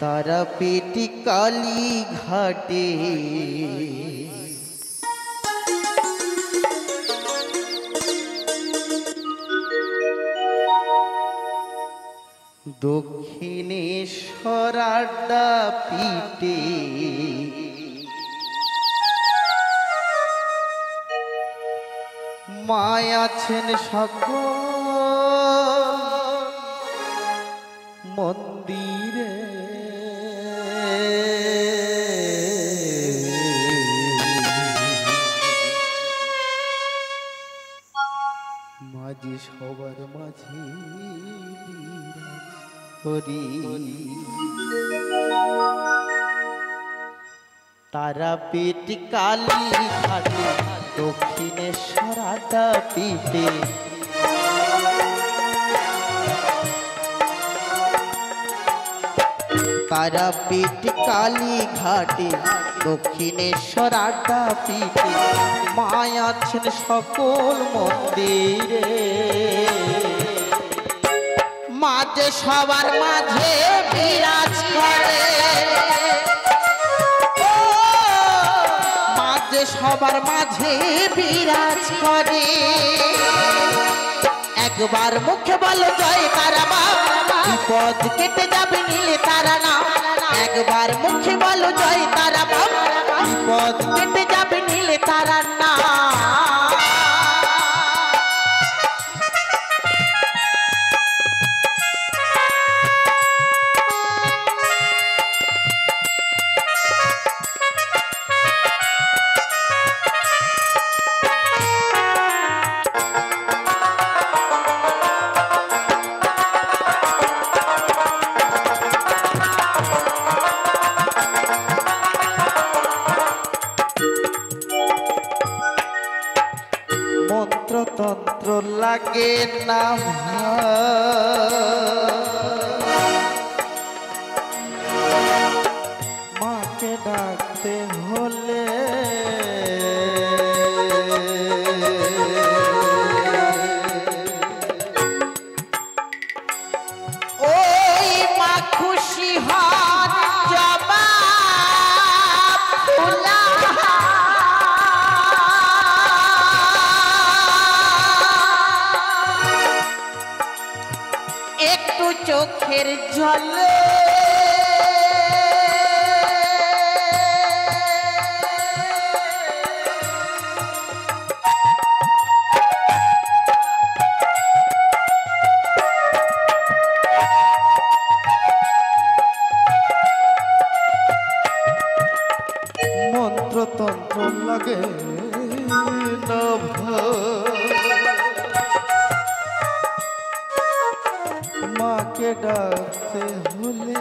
তারাপীঠ কালী ঘাটে দক্ষিণেশ্বর আড্ডা পিঠে মায় আছেন সকল মন্দিরে মাঝে সবার মাঝে হরি তারাপীঠ কালী ঘাটে দক্ষিণেশ্বর আড্ডা পিঠে তারাপীঠ কালী ঘাটে দক্ষিণেশ্বর আড্ডা পিঠে মায় আছেন সকল মন্দিরে মাঝে সবার মাঝে বিরাজ করে মাঝে সবার মাঝে বিরাজ করে একবার মুখে বলো জয় তারা বাবা বিপদ কেটে যাবে নীলে তারা না একবার মুখে বলো জয় তারা বাবা বিপদ কেটে যাবে নীলে তারা না তন্ত্র লাগে না মাকে ডাকতে হলে ওই মা খুশি হন জবা ফুলা একটু চোখের জলে মন্ত্রতন্ত্র লাগে না মাকে ডাকতে হলে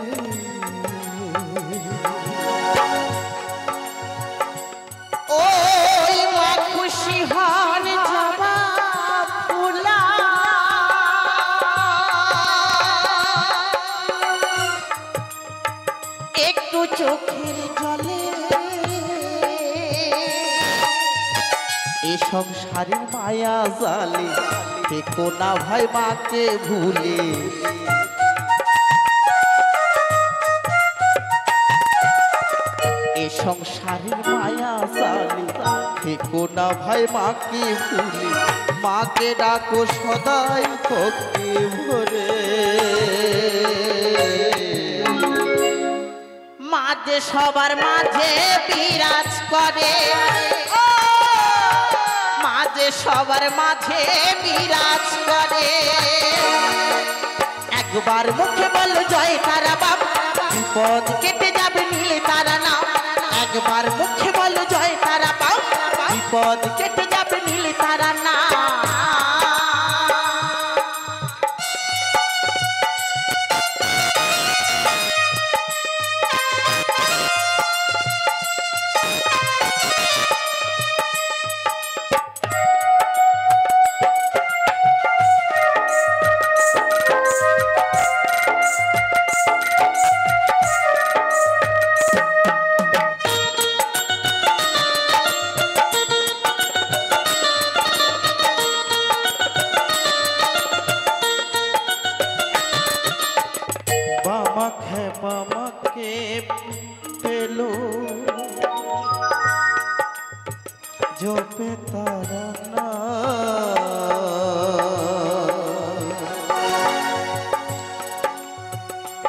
ওই মা খুশি হন জবা ফুলা একটু চোখের জলে এ সংসারের মায়া জালে থেকো না ভাই মাকে ভুলে এ সংসারের মায়া জালে থেকো না ভাই মাকে ভুলে মাকে ডাকো সদাই ভক্তি ভরে মাঝে সবার মাঝে বিরাজ করে মাঝে সবার মাঝে বিরাজ করে একবার মুখে বল জয় তারা বাবা বিপদ কেটে যাবে নীলে তারা না একবার মুখে বল জয় তারা বাবা বিপদ কেটে যাবে নীলে তারা না বামাকে পেল জপে তারা না,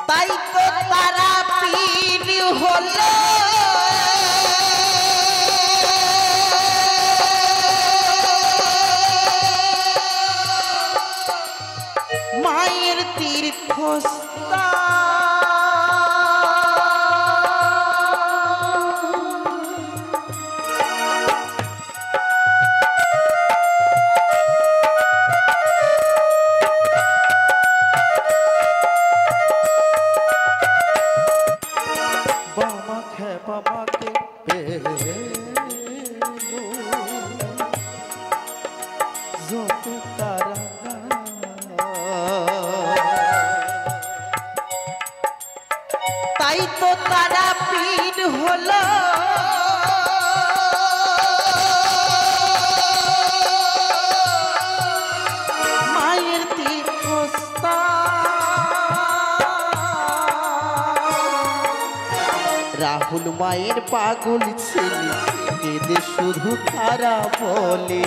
তাই তো তারা পীর হলো মায়ের তীর্থস্থান। বামাকে পেল জপে তারা না, তাই তো তারা পীর হলো মায়ের তীর্থস্থান। রাহুল মায়ের পাগল ছেলে কেঁদে শুধু তারা বলে,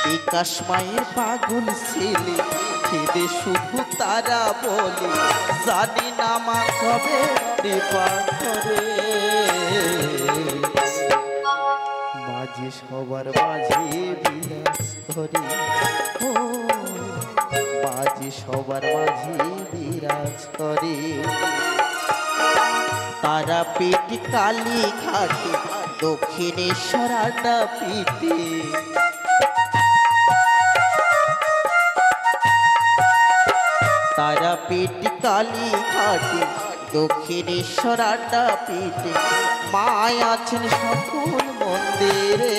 বিকাশ মায়ের পাগল ছেলে কেঁদে শুধু তারা বলে, জানি না মা কবে কৃপা করে। মাঝে সবার মাঝে বিরাজ করে, ও মাঝে সবার মাঝে বিরাজ করে। তারা পেটি কালী ঘাটে দক্ষিণেশ্বর আড্ডা পিঠে, তারা পেটি কালী ঘাটে দক্ষিণেশ্বর আড্ডা পিঠে। মায় আছেন সকল মন্দিরে,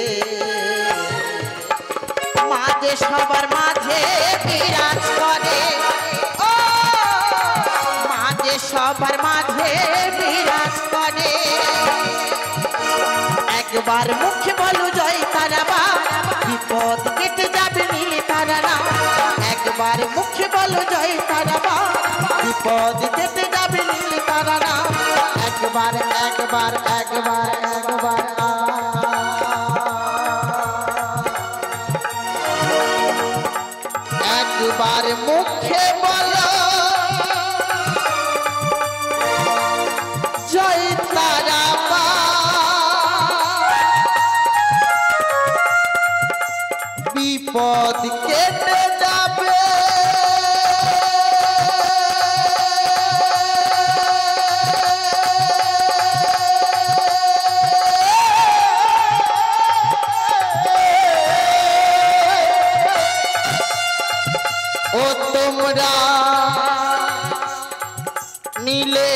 মাঝে সবার মাঝে বিরাজ করে, ও মাঝে সবার মাঝে বিরাজ করে। একবার মুখে বলো জয় তারা মা, বিপদ কেটে যাবে নীলে তারা না। একবার মুখে বলো জয় তারা মা, বিপদ কেটে যাবে নীলে তারা না। একবার একবার একবার একবার একবার মুখে বলো জয় তারা মা, বিপদ কেটে যাবে ও তোমরা নীলে